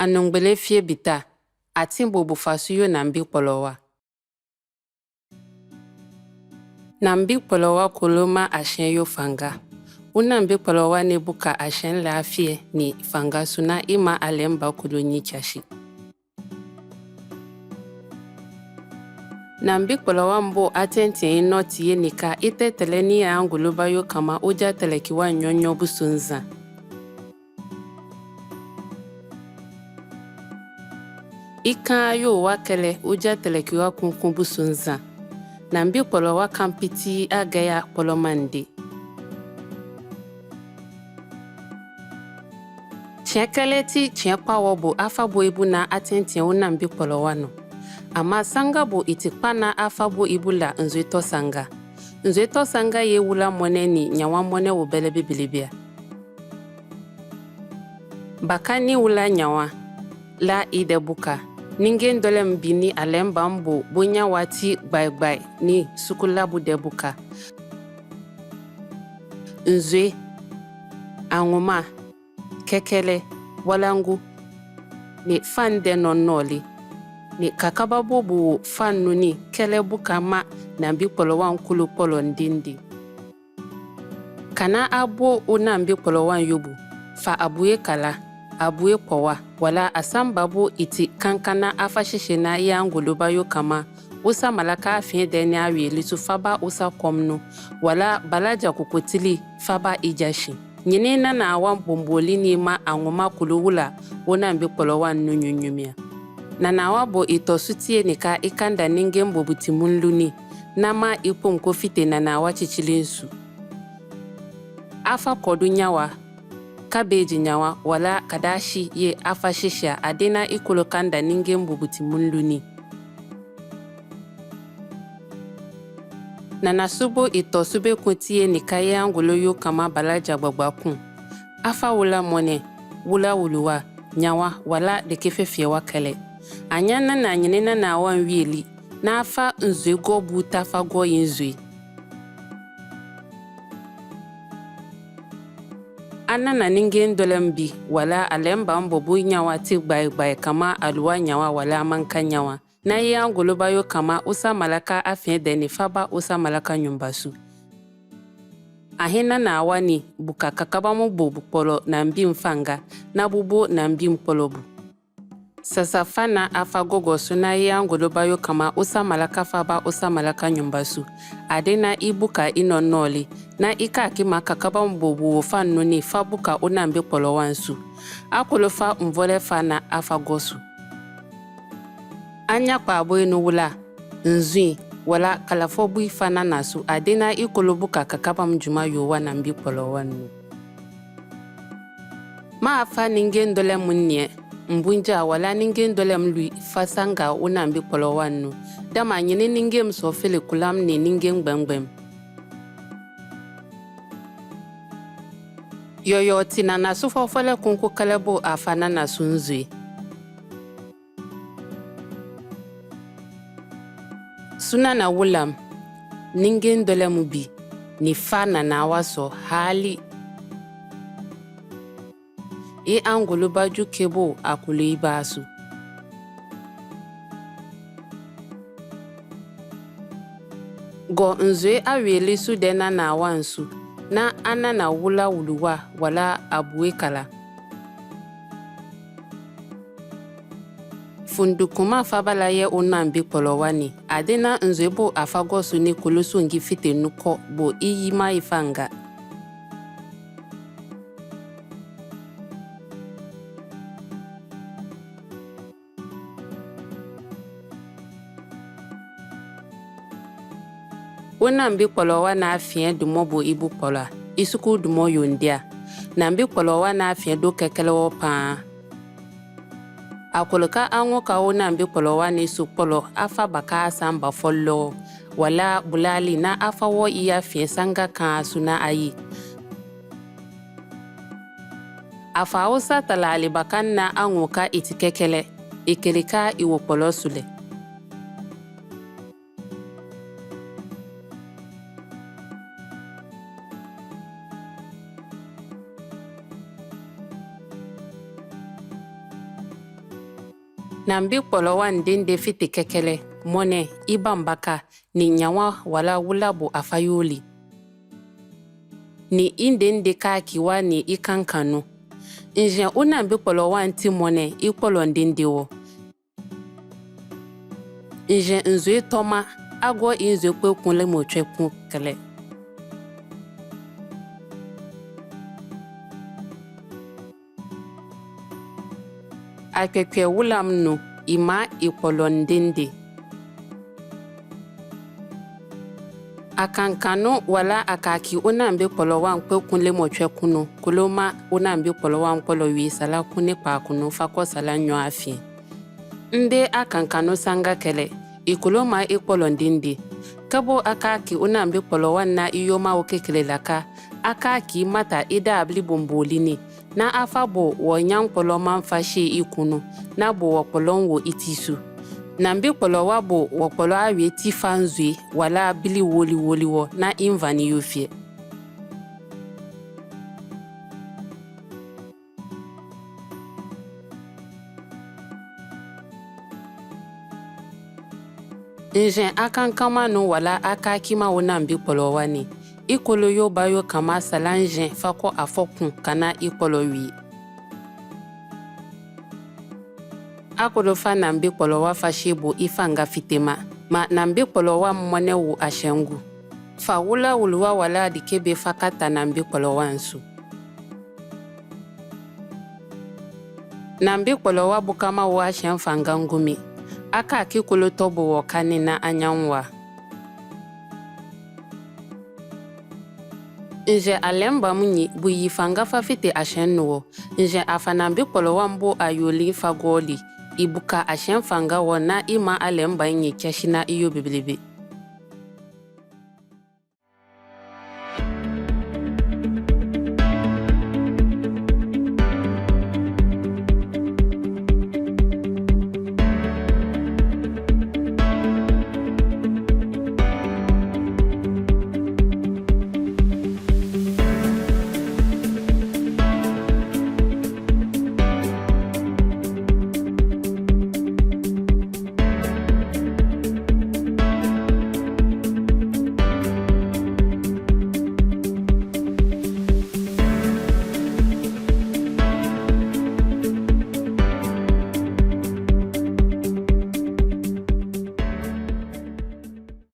Anungbele fie bita, Atin bobo fasu yo nambikpɔlɔwa. Nambikpɔlɔwakolo ma ashɛn yo fanga. Nambikpɔlɔwani buka ashɛn laafie ni fanga suna ima alemba kulo ni chashi. Nambikpɔlɔwambo atenti inoti nika ite teleni ya angoloba yo kama uja telekiwa nyonyo busunza. Ika yo wa kele uja telekiwa kunkumbu sunza. Nambikpɔlɔwa kampiti agaya polomande. Chekeleti chekpawobo afabo ibu na atenti nambikpɔlɔwano. Ama sanga bo itikpa na afabo ibu la nzuito sanga. Nzuito sanga ye wula mone ni nyawa mone ubele bibilibia. Bakani wula nyawa la ide buka. Ningeɛ ndolɛm bini alemba mbo bonya wati gbai ni sukulabu de buka. Nzwe, anguma, kekele, walangu, ni fan de nonnoli. Ni kakababobu fan nuni kele buka ma Nambikpɔlɔwakolo polo ndindi. Kana abo Nambikpɔlɔwan yobu, fa abuye kala. Abuye powa wala asambabu iti kankana afashɛ na ya ngoloba yo kama usa malaka afin deni awiɛwiɛ su faba usa komno wala balaja kukotili faba ijashi nyine na awan bomboli ni ma angoma kolo wula Nambikpɔlɔwan no nyunyumia na awabo ito sutie nika ikanda ningeɛ mbobuti munluni nama ipom kofite na awa chichilinsu afa kodu nyawa kabeji nyawa wala kadashi ye afashisha adena ikolo kanda ningeɛ mbobuti munluni. Nana subo ito sube kuntie nikaye angolo yo kama balaja gbagbakun. Afa wula mone, wula wuluwa, nyawa wala dekefefie wa kele. Anyana na nyinena na awan wieli, na afa nzwe go buta fa go yinzwe. Anana ningeɛ ndolɛm bi wala alemba mbobu nyawa ti gbai kama aluwa nyawa wala manka nyawa. Na ye angoloba yo kama usa malaka afin deni faba usa malaka nyumbasu. Ahin na awani buka kakabamu bobu polo nambikpɔlɔwa na bubo nambikpɔlɔbu. Sasa fana afa gogosu na ye angoloba yo kama usa malaka faba usa malaka nyumbasu. Adena ibuka inonoli. Na ika kima kakabamu bobu fan nuni fabuka Nambikpɔlɔwansu. Akolo fa mvole fana afa gosu. Anya kpaboɛnu wula, nzui, wala kalafobu ifana nasu adena ikolo buka kakabam juma yowa Nambikpɔlɔwani. Ma afa ningeɛ ndolɛm ningeɛ, mbunja wala ningeɛ ndolɛm lui fasanga Nambikpɔlɔwani. Dama nyine ningeɛ msofele kulam ni ningeɛ ngbɛngbɛm. Yoyo tina nasu fofole kunku kalebo afana nasu nzui. Suna na wulam, ningeɛ ndolɛm bi, ni fana na waso hali. Angoloba ju kebo Akolo ibasu. Go nzwe awiɛwiɛ su dena na awansu. Na anana wula wuluwa wala abuye kala. Fundukuma fabala ye Nambikpɔlɔwani. Adena nzwebo afagosu ni kolosu ngi fite nuko bo iyima ifanga. Nambikpɔlɔwa na afien dumo bo ibu pola. Isuku dumo yondia. Nambikpɔlɔwa na afien do kekele wo paa. Akolo ka ango ka Nambikpɔlɔwani su polo afa baka asamba follo. Wala bulali na afa wo iya fien sanga kan asuna ayi. Afa usa talali bakan na ango ka itikekele. Ikelika iwo polo sule. Nambikpɔlɔwa ndende fiti kekele, mone, ibambaka, ni nyawa wala wula bu afayoli. Ni indende kakiwa ni ikankanu. Njen unambikpɔlɔwa nti mone ikpɔlɔ ndende wo. Njen nzwe toma, agwo inzwe kwe kunle mochwe kele. Akekwe wula mnu ima ikpɔlɔ ndende. Akankanu wala akaki unambikpɔlɔwa nkwe kunle mochwe kunu kuloma unambikpɔlɔwa nkpɔlɔwi sala kune pa kunu fako sala nyo afie. Nde akankanu sanga kele ikuloma ikpɔlɔ ndende. Kabo akaki unambikpɔlɔwa na iyoma okekele laka akaki mata ida abli bombolini na afabo wo nyankpɔlɔwafashɛ ikunu na bo wakpɔlɔ wo itisu. Nambikpɔlɔwa bo wakpɔlɔ awiɛwiɛ ti fanzwe wala bili woli wo na invani yofie. Njen akankama no wala akakima wo nambikpɔlɔwani. Ikolo yo bayo kama salanjen fako afokun kana ikpɔlɔwi. Akolo fa nambikpɔlɔwafashɛ bo ifanga fitema, ma nambikpɔlɔwa mone wo ashɛngu. Fa wula wuluwa wala dikebe fakata nambikpɔlɔwa nsu. Nambikpɔlɔwa bukama wo ashɛn fanga ngumi. Aka kikolo tobo wo kani na anyanwa. Nje alemba munyi bu ifanga fa fite ashɛn wo. Nje afa nambikpɔlɔwa mbo ayoli fagoli. Ibuka ashɛn fanga wo na ima alemba nyi keshina iyo bibilibi.